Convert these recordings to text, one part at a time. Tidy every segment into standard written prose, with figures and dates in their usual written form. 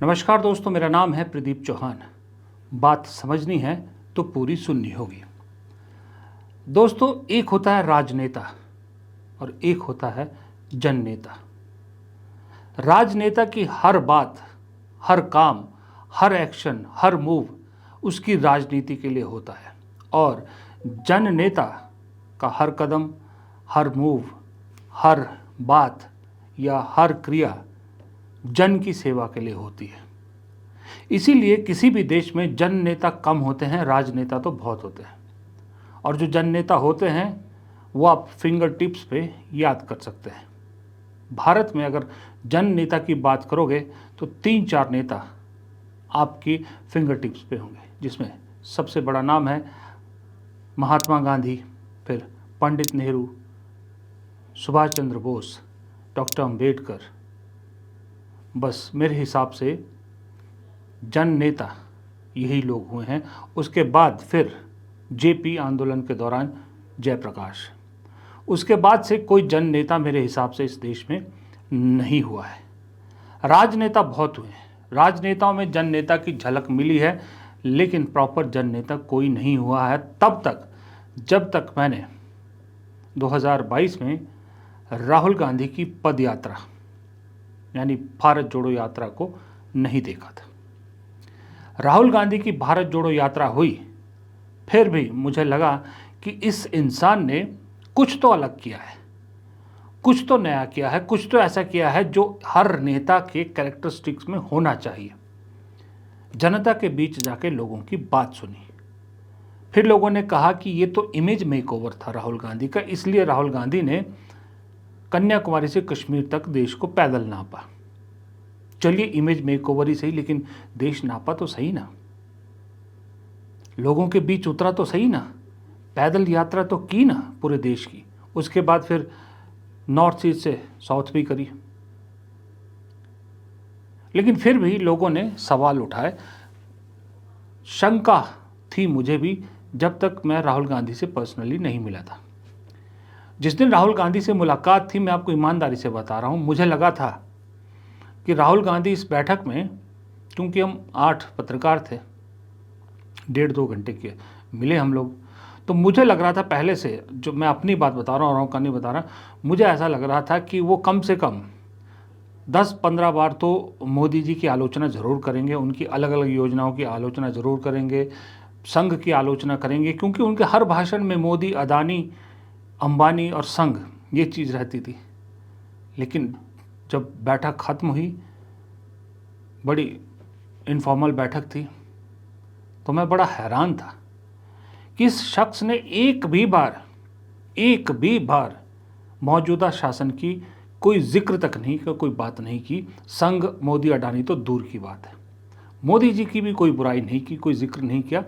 नमस्कार दोस्तों, मेरा नाम है प्रदीप चौहान। बात समझनी है तो पूरी सुननी होगी। दोस्तों, एक होता है राजनेता और एक होता है जननेता। राजनेता की हर बात, हर काम, हर एक्शन, हर मूव उसकी राजनीति के लिए होता है और जननेता का हर कदम, हर मूव, हर बात या हर क्रिया जन की सेवा के लिए होती है। इसीलिए किसी भी देश में जन नेता कम होते हैं, राजनेता तो बहुत होते हैं। और जो जन नेता होते हैं वो आप फिंगर टिप्स पे याद कर सकते हैं। भारत में अगर जन नेता की बात करोगे तो 3-4 नेता आपकी फिंगर टिप्स पे होंगे, जिसमें सबसे बड़ा नाम है महात्मा गांधी, फिर पंडित नेहरू, सुभाष चंद्र बोस, डॉक्टर अंबेडकर। बस मेरे हिसाब से जन नेता यही लोग हुए हैं। उसके बाद फिर जेपी आंदोलन के दौरान जयप्रकाश। उसके बाद से कोई जन नेता मेरे हिसाब से इस देश में नहीं हुआ है। राजनेता बहुत हुए हैं, राजनेताओं में जन नेता की झलक मिली है, लेकिन प्रॉपर जन नेता कोई नहीं हुआ है तब तक जब तक मैंने 2022 में राहुल गांधी की पद यात्रा यानी भारत जोड़ो यात्रा को नहीं देखा था। राहुल गांधी की भारत जोड़ो यात्रा हुई, फिर भी मुझे लगा कि इस इंसान ने कुछ तो अलग किया है, कुछ तो नया किया है, कुछ तो ऐसा किया है जो हर नेता के कैरेक्टरिस्टिक्स में होना चाहिए। जनता के बीच जाके लोगों की बात सुनी। फिर लोगों ने कहा कि ये तो इमेज मेकओवर था राहुल गांधी का, इसलिए राहुल गांधी ने कन्याकुमारी से कश्मीर तक देश को पैदल नापा। चलिए, इमेज मेकओवर ही सही, लेकिन देश नापा तो सही ना, लोगों के बीच उतरा तो सही ना, पैदल यात्रा तो की ना पूरे देश की। उसके बाद फिर नॉर्थ ईस्ट से साउथ भी करी। लेकिन फिर भी लोगों ने सवाल उठाए, शंका थी मुझे भी, जब तक मैं राहुल गांधी से पर्सनली नहीं मिला था। जिस दिन राहुल गांधी से मुलाकात थी, मैं आपको ईमानदारी से बता रहा हूँ, मुझे लगा था कि राहुल गांधी इस बैठक में, क्योंकि हम 8 पत्रकार थे, 1.5-2 घंटे के मिले हम लोग, तो मुझे लग रहा था पहले से, जो मैं अपनी बात बता रहा हूँ, राहुल का नहीं बता रहा, मुझे ऐसा लग रहा था कि वो कम से कम 10-15 बार तो मोदी जी की आलोचना ज़रूर करेंगे, उनकी अलग अलग योजनाओं की आलोचना ज़रूर करेंगे, संघ की आलोचना करेंगे, क्योंकि उनके हर भाषण में मोदी, अदानी, अंबानी और संघ ये चीज़ रहती थी। लेकिन जब बैठक ख़त्म हुई, बड़ी इनफॉर्मल बैठक थी, तो मैं बड़ा हैरान था कि इस शख्स ने एक भी बार मौजूदा शासन की कोई जिक्र तक नहीं किया, कोई बात नहीं की। संघ, मोदी, अडानी तो दूर की बात है, मोदी जी की भी कोई बुराई नहीं की, कोई जिक्र नहीं किया।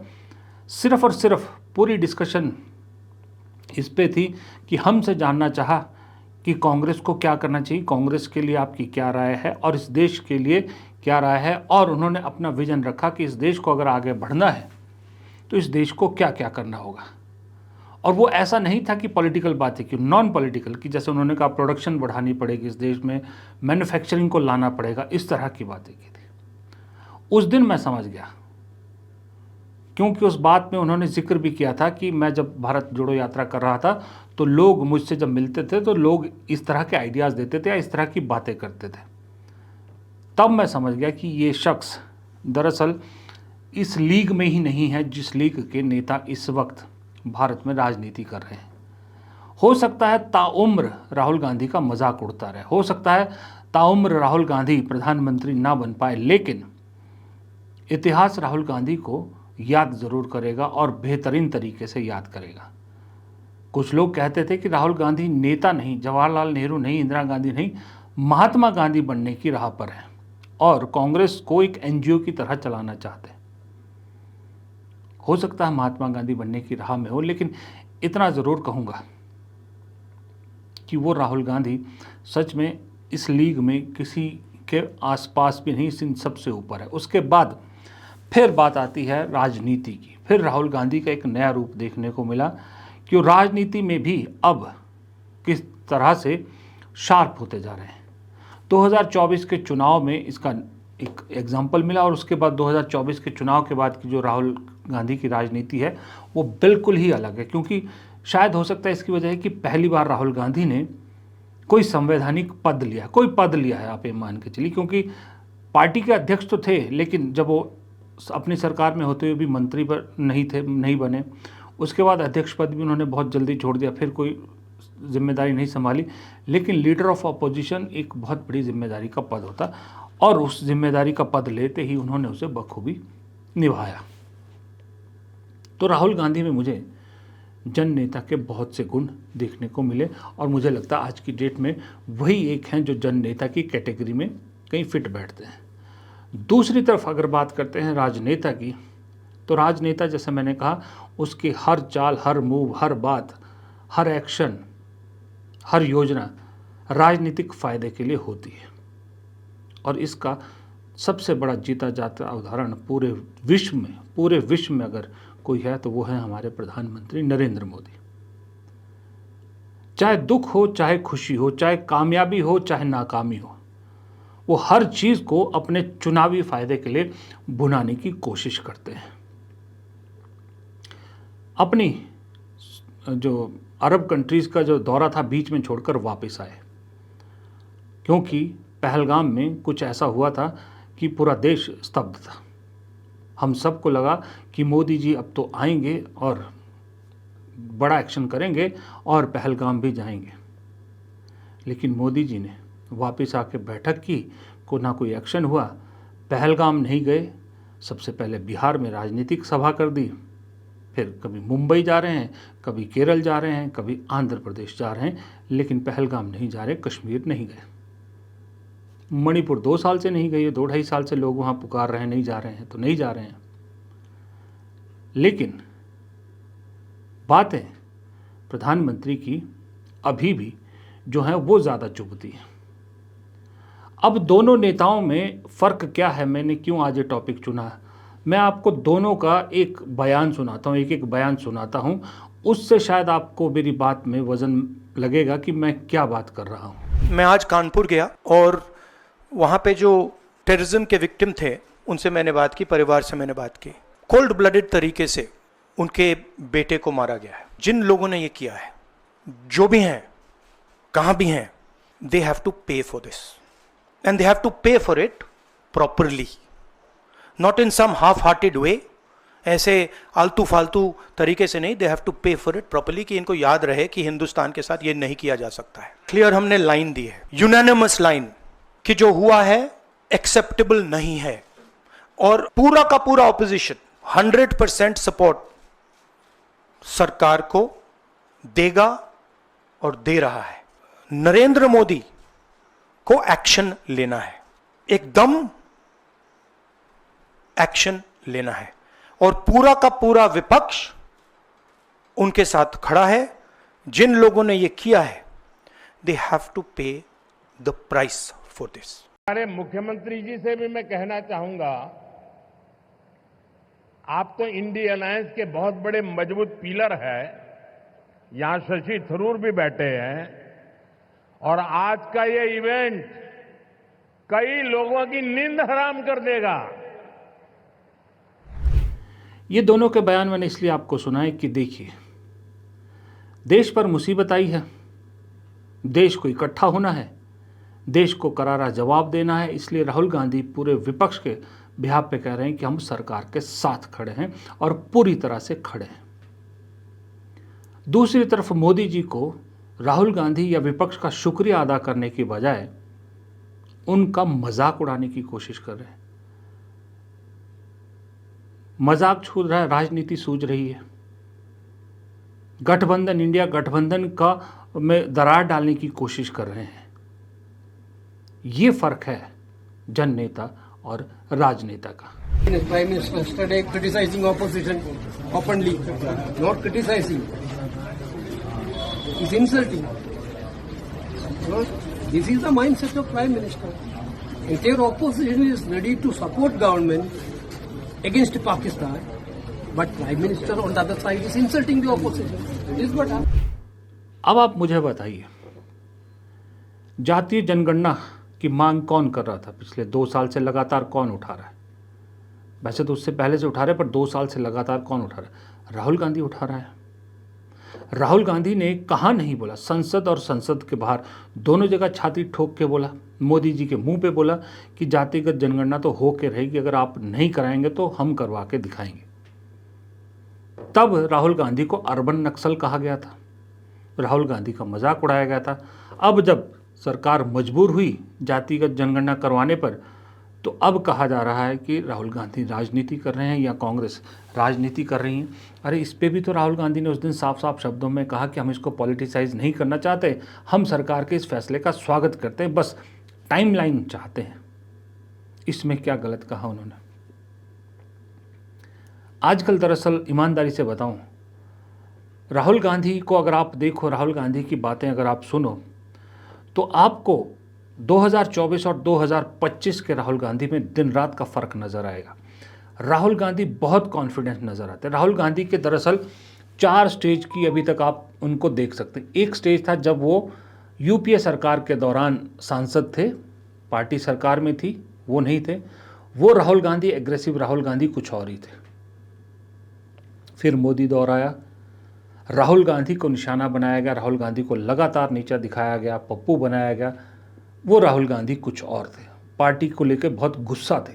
सिर्फ और सिर्फ पूरी डिस्कशन इस पे थी कि हमसे जानना चाहा कि कांग्रेस को क्या करना चाहिए, कांग्रेस के लिए आपकी क्या राय है और इस देश के लिए क्या राय है। और उन्होंने अपना विजन रखा कि इस देश को अगर आगे बढ़ना है तो इस देश को क्या क्या करना होगा। और वो ऐसा नहीं था कि पॉलिटिकल बातें की, नॉन पॉलिटिकल की, जैसे उन्होंने कहा प्रोडक्शन बढ़ानी पड़ेगी इस देश में, मैन्युफैक्चरिंग को लाना पड़ेगा, इस तरह की बातें की थी। उस दिन मैं समझ गया, क्योंकि उस बात में उन्होंने जिक्र भी किया था कि मैं जब भारत जोड़ो यात्रा कर रहा था तो लोग मुझसे जब मिलते थे तो लोग इस तरह के आइडियाज़ देते थे या इस तरह की बातें करते थे। तब मैं समझ गया कि ये शख्स दरअसल इस लीग में ही नहीं है जिस लीग के नेता इस वक्त भारत में राजनीति कर रहे हैं। हो सकता है ताउम्र राहुल गांधी का मजाक उड़ता रहे, हो सकता है ताउम्र राहुल गांधी प्रधानमंत्री ना बन पाए, लेकिन इतिहास राहुल गांधी को याद ज़रूर करेगा और बेहतरीन तरीके से याद करेगा। कुछ लोग कहते थे कि राहुल गांधी नेता नहीं, जवाहरलाल नेहरू नहीं, इंदिरा गांधी नहीं, महात्मा गांधी बनने की राह पर है और कांग्रेस को एक एनजीओ की तरह चलाना चाहते हैं। हो सकता है महात्मा गांधी बनने की राह में हो, लेकिन इतना ज़रूर कहूँगा कि वो राहुल गांधी सच में इस लीग में किसी के आसपास भी नहीं, इन सबसे ऊपर है। उसके बाद फिर बात आती है राजनीति की। फिर राहुल गांधी का एक नया रूप देखने को मिला कि राजनीति में भी अब किस तरह से शार्प होते जा रहे हैं। 2024 के चुनाव में इसका एक एग्जाम्पल मिला, और उसके बाद 2024 के चुनाव के बाद की जो राहुल गांधी की राजनीति है वो बिल्कुल ही अलग है। क्योंकि शायद हो सकता है इसकी वजह है कि पहली बार राहुल गांधी ने कोई संवैधानिक पद लिया, कोई पद लिया है, आप ये मान के चलिए। क्योंकि पार्टी के अध्यक्ष तो थे, लेकिन जब वो अपनी सरकार में होते हुए भी मंत्री पर नहीं बने, उसके बाद अध्यक्ष पद भी उन्होंने बहुत जल्दी छोड़ दिया, फिर कोई जिम्मेदारी नहीं संभाली। लेकिन लीडर ऑफ अपोजिशन एक बहुत बड़ी जिम्मेदारी का पद होता, और उस जिम्मेदारी का पद लेते ही उन्होंने उसे बखूबी निभाया। तो राहुल गांधी में मुझे जन नेता के बहुत से गुण देखने को मिले, और मुझे लगता है आज की डेट में वही एक हैं जो जन नेता की कैटेगरी में कहीं फिट बैठते हैं। दूसरी तरफ अगर बात करते हैं राजनेता की, तो राजनेता जैसे मैंने कहा, उसकी हर चाल, हर मूव, हर बात, हर एक्शन, हर योजना राजनीतिक फायदे के लिए होती है। और इसका सबसे बड़ा जीता जाता उदाहरण पूरे विश्व में अगर कोई है तो वो है हमारे प्रधानमंत्री नरेंद्र मोदी। चाहे दुख हो, चाहे खुशी हो, चाहे कामयाबी हो, चाहे नाकामी हो, वो हर चीज को अपने चुनावी फायदे के लिए भुनाने की कोशिश करते हैं। अपनी जो अरब कंट्रीज का जो दौरा था बीच में छोड़कर वापस आए, क्योंकि पहलगाम में कुछ ऐसा हुआ था कि पूरा देश स्तब्ध था। हम सबको लगा कि मोदी जी अब तो आएंगे और बड़ा एक्शन करेंगे और पहलगाम भी जाएंगे। लेकिन मोदी जी ने वापस आके बैठक की, ना कोई एक्शन हुआ, पहलगाम नहीं गए, सबसे पहले बिहार में राजनीतिक सभा कर दी, फिर कभी मुंबई जा रहे हैं, कभी केरल जा रहे हैं, कभी आंध्र प्रदेश जा रहे हैं, लेकिन पहलगाम नहीं जा रहे, कश्मीर नहीं गए। मणिपुर 2 साल से नहीं गए, 2-2.5 साल से लोग वहाँ पुकार रहे हैं नहीं जा रहे हैं, तो नहीं जा रहे हैं। लेकिन बातें प्रधानमंत्री की अभी भी जो है वो ज़्यादा चुभती हैं। अब दोनों नेताओं में फ़र्क क्या है, मैंने क्यों आज ये टॉपिक चुना है, मैं आपको दोनों का एक बयान सुनाता हूँ, एक बयान सुनाता हूँ, उससे शायद आपको मेरी बात में वज़न लगेगा कि मैं क्या बात कर रहा हूँ। मैं आज कानपुर गया और वहाँ पे जो टेररिज्म के विक्टिम थे उनसे मैंने बात की, परिवार से मैंने बात की। कोल्ड ब्लडेड तरीके से उनके बेटे को मारा गया है। जिन लोगों ने ये किया है, जो भी हैं, कहाँ भी हैं, they have to pay for this and they have to pay for it properly, not in some half hearted way, ऐसे आलतू फालतू तरीके से नहीं। They have to pay for it properly, कि इनको याद रहे कि हिंदुस्तान के साथ ये नहीं किया जा सकता है। क्लियर हमने लाइन दी है, यूनानिमस लाइन, कि जो हुआ है एक्सेप्टेबल नहीं है। और पूरा का पूरा ऑपोजिशन 100% सपोर्ट सरकार को देगा और दे रहा है। नरेंद्र मोदी को एक्शन लेना है, एकदम एक्शन लेना है, और पूरा का पूरा विपक्ष उनके साथ खड़ा है। जिन लोगों ने ये किया है, दे हैव टू पे द प्राइस फॉर दिस। हमारे मुख्यमंत्री जी से भी मैं कहना चाहूंगा, आप तो इंडिया अलायंस के बहुत बड़े मजबूत पिलर है, यहां शशि थरूर भी बैठे हैं, और आज का ये इवेंट कई लोगों की नींद हराम कर देगा। ये दोनों के बयान मैंने इसलिए आपको सुनाए कि देखिए, देश पर मुसीबत आई है, देश को इकट्ठा होना है, देश को करारा जवाब देना है। इसलिए राहुल गांधी पूरे विपक्ष के बिहाफ पे कह रहे हैं कि हम सरकार के साथ खड़े हैं और पूरी तरह से खड़े हैं। दूसरी तरफ मोदी जी को राहुल गांधी या विपक्ष का शुक्रिया अदा करने की बजाय उनका मजाक उड़ाने की कोशिश कर रहे हैं। मजाक छू रहा है, राजनीति सूझ रही है। गठबंधन, इंडिया गठबंधन का में दरार डालने की कोशिश कर रहे हैं। ये फर्क है जन नेता और राजनेता का। Prime Minister yesterday criticizing opposition openly, not criticizing, is insulting. This is the mindset of Prime Minister. Entire opposition is ready to support government against Pakistan, but Prime Minister on the other side is insulting the opposition. It is what. अब आप मुझे बताइए, जातीय जनगणना कि मांग कौन कर रहा था पिछले 2 साल से लगातार कौन उठा रहा है? वैसे तो उससे पहले से उठा रहे, पर 2 साल से लगातार कौन उठा रहा है? राहुल गांधी उठा रहा है। राहुल गांधी ने कहाँ नहीं बोला, संसद और संसद के बाहर दोनों जगह छाती ठोक के बोला, मोदी जी के मुंह पे बोला कि जातिगत जनगणना तो हो के रहेगी, अगर आप नहीं कराएंगे तो हम करवा के दिखाएंगे। तब राहुल गांधी को अर्बन नक्सल कहा गया था, राहुल गांधी का मजाक उड़ाया गया था। अब जब सरकार मजबूर हुई जातिगत जनगणना करवाने पर, तो अब कहा जा रहा है कि राहुल गांधी राजनीति कर रहे हैं या कांग्रेस राजनीति कर रही है। अरे इस पे भी तो राहुल गांधी ने उस दिन साफ साफ शब्दों में कहा कि हम इसको पॉलिटिसाइज नहीं करना चाहते, हम सरकार के इस फैसले का स्वागत करते हैं, बस टाइमलाइन चाहते हैं। इसमें क्या गलत कहा उन्होंने? आजकल दरअसल ईमानदारी से बताऊं, राहुल गांधी को अगर आप देखो, राहुल गांधी की बातें अगर आप सुनो, तो आपको 2024 और 2025 के राहुल गांधी में दिन रात का फर्क नजर आएगा। राहुल गांधी बहुत कॉन्फिडेंट नजर आते हैं। राहुल गांधी के दरअसल 4 स्टेज की अभी तक आप उनको देख सकते हैं। एक स्टेज था जब वो यूपीए सरकार के दौरान सांसद थे, पार्टी सरकार में थी, वो नहीं थे, वो राहुल गांधी एग्रेसिव राहुल गांधी कुछ और ही थे। फिर मोदी दौर आया, राहुल गांधी को निशाना बनाया गया, राहुल गांधी को लगातार नीचा दिखाया गया, पप्पू बनाया गया, वो राहुल गांधी कुछ और थे, पार्टी को लेकर बहुत गुस्सा थे,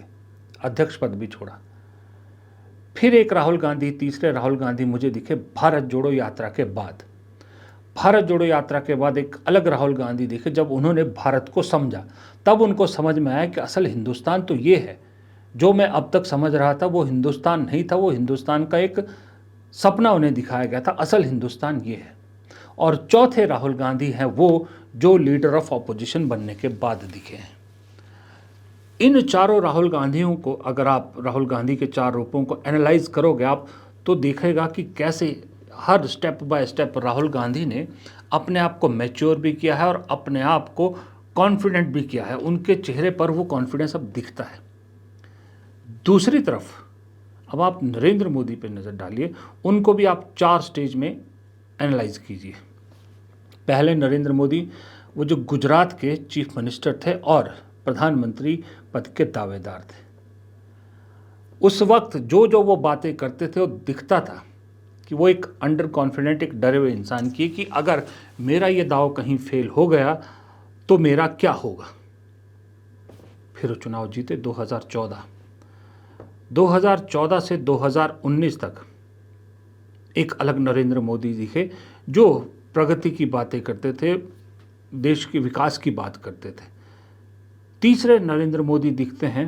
अध्यक्ष पद भी छोड़ा। फिर एक राहुल गांधी, तीसरे राहुल गांधी मुझे दिखे भारत जोड़ो यात्रा के बाद। भारत जोड़ो यात्रा के बाद एक अलग राहुल गांधी दिखे जब उन्होंने भारत को समझा। तब उनको समझ में आया कि असल हिंदुस्तान तो ये है, जो मैं अब तक समझ रहा था वो हिंदुस्तान नहीं था, वो हिंदुस्तान का एक सपना उन्हें दिखाया गया था, असल हिंदुस्तान ये है। और चौथे राहुल गांधी हैं वो जो लीडर ऑफ ऑपोजिशन बनने के बाद दिखे हैं। इन चारों राहुल गांधियों को अगर आप राहुल गांधी के 4 रूपों को एनालाइज करोगे आप, तो देखेगा कि कैसे हर step by step Rahul Gandhi ने अपने आप को मैच्योर भी किया है और अपने आप को कॉन्फिडेंट भी किया है। उनके चेहरे पर वो कॉन्फिडेंस अब दिखता है। दूसरी तरफ अब आप नरेंद्र मोदी पर नज़र डालिए, उनको भी आप 4 स्टेज में एनालाइज कीजिए। पहले नरेंद्र मोदी वो जो गुजरात के चीफ मिनिस्टर थे और प्रधानमंत्री पद के दावेदार थे। उस वक्त जो जो वो बातें करते थे वो दिखता था कि वो एक अंडर कॉन्फिडेंट, एक डरे हुए इंसान की कि अगर मेरा ये दाव कहीं फेल हो गया तो मेरा क्या होगा। फिर वो चुनाव जीते 2014 से 2019 तक एक अलग नरेंद्र मोदी दिखे जो प्रगति की बातें करते थे, देश के विकास की बात करते थे। तीसरे नरेंद्र मोदी दिखते हैं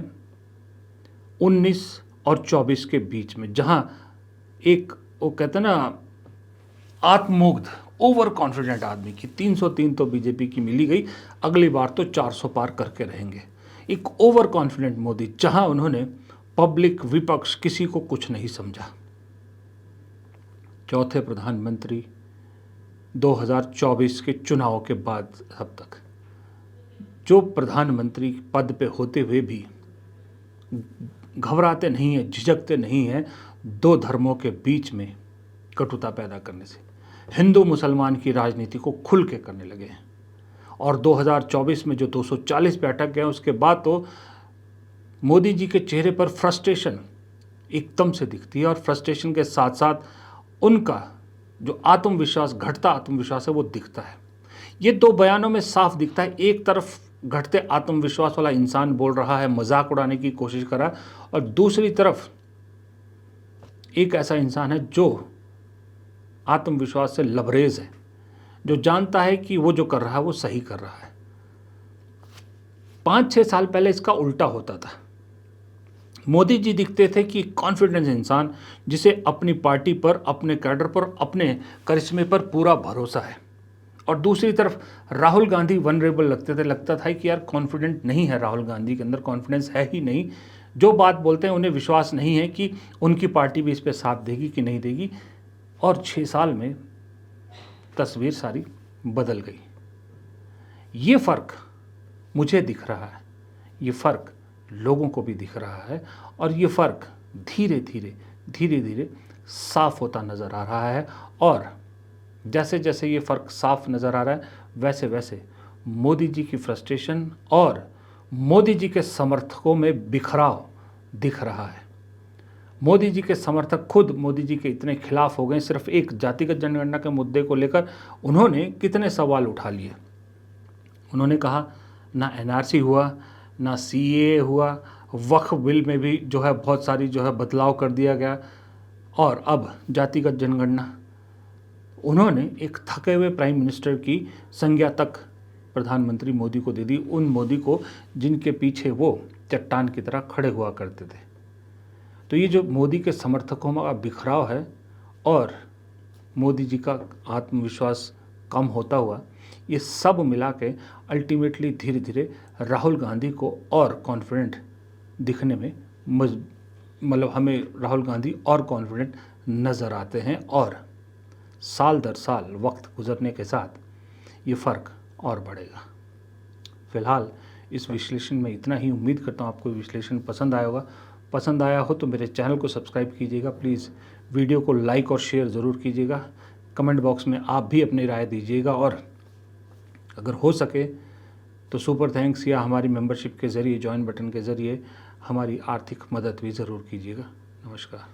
19 और 24 के बीच में, जहां एक वो कहते हैं ना आत्ममुग्ध ओवर कॉन्फिडेंट आदमी की 303 तो बीजेपी की मिली गई, अगली बार तो 400 पार करके रहेंगे। एक ओवर कॉन्फिडेंट मोदी, जहां उन्होंने पब्लिक, विपक्ष, किसी को कुछ नहीं समझा। चौथे प्रधानमंत्री 2024 के चुनाव के बाद अब तक, जो प्रधानमंत्री पद पे होते हुए भी घबराते नहीं हैं, झिझकते नहीं हैं 2 धर्मों के बीच में कटुता पैदा करने से, हिंदू मुसलमान की राजनीति को खुल के करने लगे हैं। और 2024 में जो 240 पे अटक गए, उसके बाद तो मोदी जी के चेहरे पर फ्रस्ट्रेशन एकदम से दिखती है और फ्रस्ट्रेशन के साथ साथ उनका जो आत्मविश्वास, घटता आत्मविश्वास है वो दिखता है। ये 2 बयानों में साफ दिखता है। एक तरफ घटते आत्मविश्वास वाला इंसान बोल रहा है, मजाक उड़ाने की कोशिश कर रहा है, और दूसरी तरफ एक ऐसा इंसान है जो आत्मविश्वास से लबरेज है, जो जानता है कि वो जो कर रहा है वो सही कर रहा है। 5-6 साल पहले इसका उल्टा होता था। मोदी जी दिखते थे कि कॉन्फिडेंस इंसान जिसे अपनी पार्टी पर, अपने कैडर पर, अपने करिश्मे पर पूरा भरोसा है। और दूसरी तरफ राहुल गांधी वनरेबल लगते थे, लगता था कि यार कॉन्फिडेंट नहीं है राहुल गांधी के अंदर, कॉन्फिडेंस है ही नहीं। जो बात बोलते हैं उन्हें विश्वास नहीं है कि उनकी पार्टी भी इस पर साथ देगी कि नहीं देगी। और 6 साल में तस्वीर सारी बदल गई। ये फ़र्क मुझे दिख रहा है, ये फ़र्क लोगों को भी दिख रहा है, और ये फ़र्क धीरे धीरे साफ होता नज़र आ रहा है। और जैसे जैसे ये फ़र्क साफ नज़र आ रहा है, वैसे वैसे मोदी जी की फ्रस्ट्रेशन और मोदी जी के समर्थकों में बिखराव दिख रहा है। मोदी जी के समर्थक खुद मोदी जी के इतने खिलाफ हो गए, सिर्फ एक जातिगत जनगणना के मुद्दे को लेकर उन्होंने कितने सवाल उठा लिए। उन्होंने कहा ना एनआरसी हुआ, ना सीएए हुआ, वक्फ बिल में भी जो है बहुत सारी जो है बदलाव कर दिया गया, और अब जातिगत जनगणना। उन्होंने एक थके हुए प्राइम मिनिस्टर की संज्ञा तक प्रधानमंत्री मोदी को दे दी, उन मोदी को जिनके पीछे वो चट्टान की तरह खड़े हुआ करते थे। तो ये जो मोदी के समर्थकों में बिखराव है और मोदी जी का आत्मविश्वास कम होता हुआ, ये सब मिला के अल्टीमेटली धीरे धीरे राहुल गांधी को और कॉन्फिडेंट दिखने में मतलब हमें राहुल गांधी और कॉन्फिडेंट नज़र आते हैं, और साल दर साल वक्त गुजरने के साथ ये फ़र्क और बढ़ेगा। फ़िलहाल इस विश्लेषण में इतना ही। उम्मीद करता हूँ आपको विश्लेषण पसंद आया होगा। पसंद आया हो तो मेरे चैनल को सब्सक्राइब कीजिएगा, प्लीज़ वीडियो को लाइक और शेयर ज़रूर कीजिएगा। कमेंट बॉक्स में आप भी अपनी राय दीजिएगा, और अगर हो सके तो सुपर थैंक्स या हमारी मेंबरशिप के ज़रिए, जॉइन बटन के ज़रिए हमारी आर्थिक मदद भी ज़रूर कीजिएगा। नमस्कार।